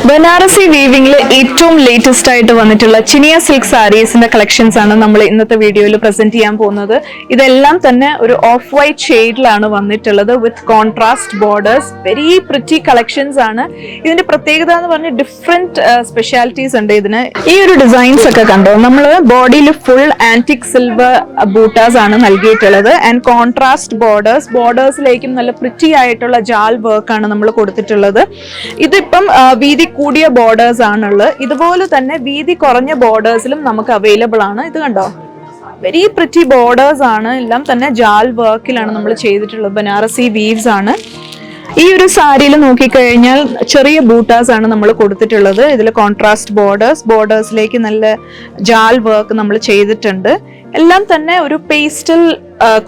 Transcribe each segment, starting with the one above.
ബനാറസി വീവിംഗിൽ ഏറ്റവും ലേറ്റസ്റ്റ് ആയിട്ട് വന്നിട്ടുള്ള ചിനിയ സിൽക്ക് സാരീസിന്റെ കളക്ഷൻസ് ആണ് നമ്മൾ ഇന്നത്തെ വീഡിയോയിൽ പ്രസന്റ് ചെയ്യാൻ പോകുന്നത്. ഇതെല്ലാം തന്നെ ഒരു ഓഫ് വൈറ്റ് ഷെയ്ഡിലാണ് വന്നിട്ടുള്ളത് വിത്ത് contrast borders. Very pretty collections ആണ്. ഇതിന്റെ പ്രത്യേകത എന്ന് പറഞ്ഞാൽ ഡിഫറെന്റ് സ്പെഷ്യാലിറ്റീസ് ഉണ്ട് ഇതിന്. ഈ ഒരു ഡിസൈൻസ് ഒക്കെ കണ്ടോ, നമ്മൾ ബോഡിയിൽ ഫുൾ ആന്റിക് സിൽവർ ബൂട്ടാസ് ആണ് നൽകിയിട്ടുള്ളത് ആൻഡ് കോൺട്രാസ്റ്റ് ബോർഡേഴ്സിലേക്കും നല്ല പ്രിറ്റി ആയിട്ടുള്ള ജാൽ വർക്ക് ആണ് നമ്മൾ കൊടുത്തിട്ടുള്ളത്. ഇതിപ്പം വീതി കൂടിയ ബോർഡേഴ്സ് ആണുള്ളത്. ഇതുപോലെ തന്നെ വീതി കുറഞ്ഞ ബോർഡേഴ്സിലും നമുക്ക് അവൈലബിൾ ആണ്. ഇത് കണ്ടോ, വെരി പ്രിറ്റി ബോർഡേഴ്സ് ആണ്. എല്ലാം തന്നെ ജാൽ വർക്കിലാണ് നമ്മൾ ചെയ്തിട്ടുള്ളത്. ബനാറസി വീവ്സ് ആണ്. ഈ ഒരു സാരിയിൽ നോക്കിക്കഴിഞ്ഞാൽ ചെറിയ ബൂട്ടാസ് ആണ് നമ്മൾ കൊടുത്തിട്ടുള്ളത്. ഇതിൽ കോൺട്രാസ്റ്റ് ബോർഡേഴ്സിലേക്ക് നല്ല ജാൽ വർക്ക് നമ്മൾ ചെയ്തിട്ടുണ്ട്. എല്ലാം തന്നെ ഒരു പേസ്റ്റൽ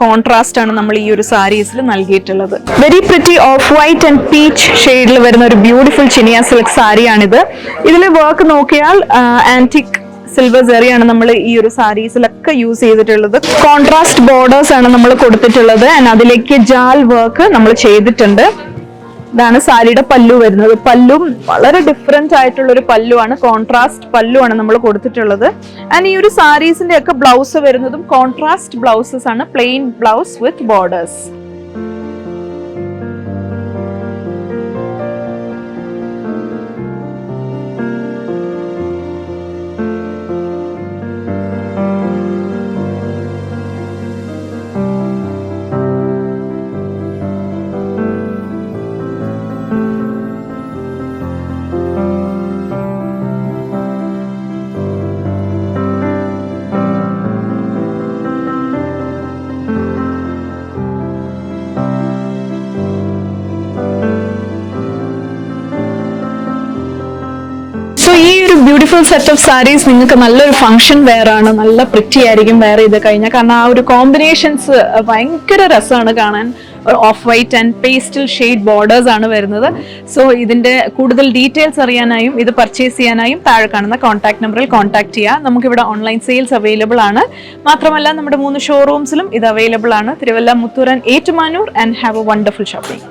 കോൺട്രാസ്റ്റ് ആണ് നമ്മൾ ഈ ഒരു സാരീസിൽ നൽകിയിട്ടുള്ളത്. Very pretty of white and peach ഷെയ്ഡിൽ വരുന്ന ഒരു ബ്യൂട്ടിഫുൾ ചിനിയ സിൽക്ക് സാരിയാണിത്. ഇതിൽ വർക്ക് നോക്കിയാൽ ആന്റിക് സിൽവർ സെറിയാണ് നമ്മൾ ഈ ഒരു സാരീസിലൊക്കെ യൂസ് ചെയ്തിട്ടുള്ളത്. കോൺട്രാസ്റ്റ് ബോർഡേഴ്സ് ആണ് നമ്മൾ കൊടുത്തിട്ടുള്ളത് ആൻഡ് അതിലേക്ക് ജാൽ വർക്ക് നമ്മൾ ചെയ്തിട്ടുണ്ട്. ഇതാണ് സാരിയുടെ പല്ലു വരുന്നത്. പല്ലും വളരെ ഡിഫറെന്റ് ആയിട്ടുള്ള ഒരു പല്ലുവാണ്, കോൺട്രാസ്റ്റ് പല്ലുവാണ് നമ്മൾ കൊടുത്തിട്ടുള്ളത്. ആൻഡ് ഈ ഒരു സാരീസിന്റെ ഒക്കെ ബ്ലൗസ് വരുന്നതും കോൺട്രാസ്റ്റ് ബ്ലൗസസ് ആണ്, പ്ലെയിൻ ബ്ലൗസ് വിത്ത് ബോർഡേഴ്സ്. ഈ ഒരു ബ്യൂട്ടിഫുൾ സെറ്റ് ഓഫ് സാരീസ് നിങ്ങൾക്ക് നല്ലൊരു ഫംഗ്ഷൻ വെയർ ആണ്. നല്ല പ്രിറ്റി ആയിരിക്കും വെയർ ചെയ്ത് കഴിഞ്ഞാൽ. കാരണം ആ ഒരു കോമ്പിനേഷൻസ് ഭയങ്കര രസമാണ് കാണാൻ. Of white and pastel shade borders ആണ് വരുന്നത്. സോ ഇതിന്റെ കൂടുതൽ ഡീറ്റെയിൽസ് അറിയാനായും ഇത് പർച്ചേസ് ചെയ്യാനായും താഴെ കാണുന്ന കോൺടാക്ട് നമ്പറിൽ കോൺടാക്ട് ചെയ്യുക. നമുക്കിവിടെ ഓൺലൈൻ സെയിൽസ് അവൈലബിൾ ആണ്. മാത്രമല്ല നമ്മുടെ 3 ഷോറൂംസിലും ഇത് അവൈലബിൾ ആണ്. Thiruvalla, Muthoor and Ettumanoor. And have A wonderful shopping.